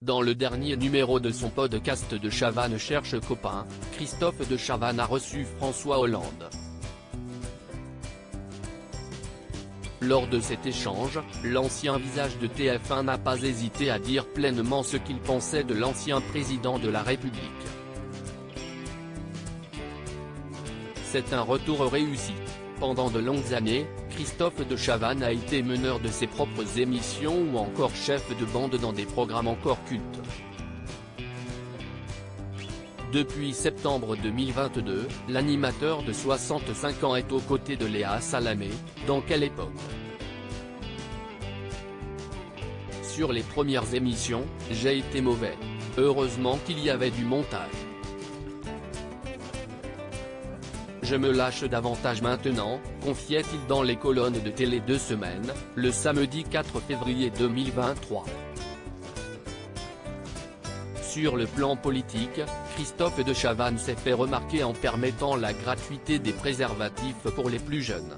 Dans le dernier numéro de son podcast De Chavannes cherche copain, Christophe de Chavannes a reçu François Hollande. Lors de cet échange, l'ancien visage de TF1 n'a pas hésité à dire pleinement ce qu'il pensait de l'ancien président de la République. C'est un retour réussi. Pendant de longues années, Christophe de Chavannes a été meneur de ses propres émissions ou encore chef de bande dans des programmes encore cultes. Depuis septembre 2022, l'animateur de 65 ans est aux côtés de Léa Salamé. Dans quelle époque? Sur les premières émissions, j'ai été mauvais. Heureusement qu'il y avait du montage. Je me lâche davantage maintenant, confiait-il dans les colonnes de Télé 2 Semaines, le samedi 4 février 2023. Sur le plan politique, Christophe de Chavannes s'est fait remarquer en permettant la gratuité des préservatifs pour les plus jeunes.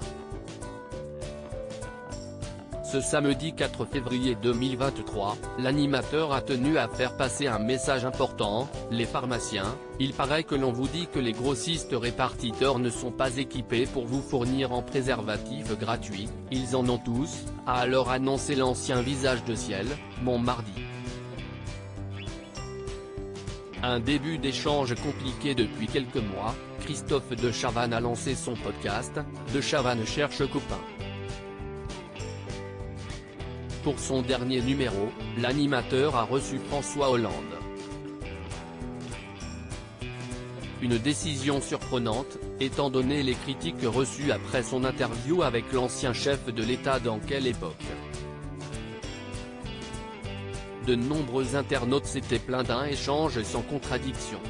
Ce samedi 4 février 2023, l'animateur a tenu à faire passer un message important: les pharmaciens, il paraît que l'on vous dit que les grossistes répartiteurs ne sont pas équipés pour vous fournir en préservatifs gratuits, ils en ont tous, a alors annoncé l'ancien visage de Ciel, mardi. Un début d'échange compliqué depuis quelques mois, Christophe de Chavannes a lancé son podcast, De Chavannes cherche copain. Pour son dernier numéro, l'animateur a reçu François Hollande. Une décision surprenante, étant donné les critiques reçues après son interview avec l'ancien chef de l'État. Dans quelle époque? De nombreux internautes s'étaient plaints d'un échange sans contradiction.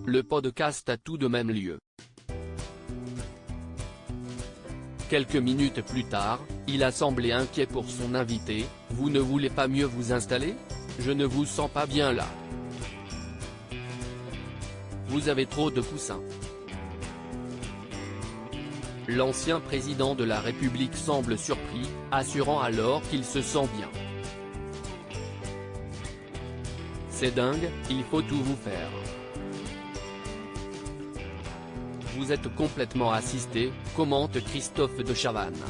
Le podcast a tout de même lieu. Quelques minutes plus tard, il a semblé inquiet pour son invité: vous ne voulez pas mieux vous installer? Je ne vous sens pas bien là. Vous avez trop de coussins. L'ancien président de la République semble surpris, assurant alors qu'il se sent bien. C'est dingue, il faut tout vous faire. Vous êtes complètement assisté, commente Christophe de Chavannes.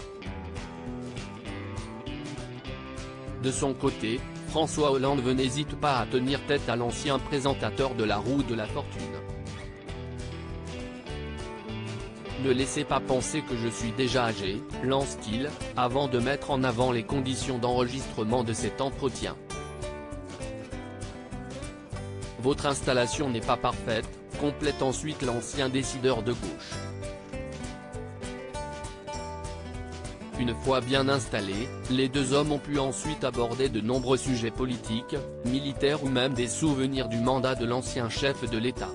De son côté, François Hollande n'hésite pas à tenir tête à l'ancien présentateur de La Roue de la Fortune. Ne laissez pas penser que je suis déjà âgé, lance-t-il, avant de mettre en avant les conditions d'enregistrement de cet entretien. Votre installation n'est pas parfaite, complète ensuite l'ancien décideur de gauche. Une fois bien installés, les deux hommes ont pu ensuite aborder de nombreux sujets politiques, militaires ou même des souvenirs du mandat de l'ancien chef de l'État.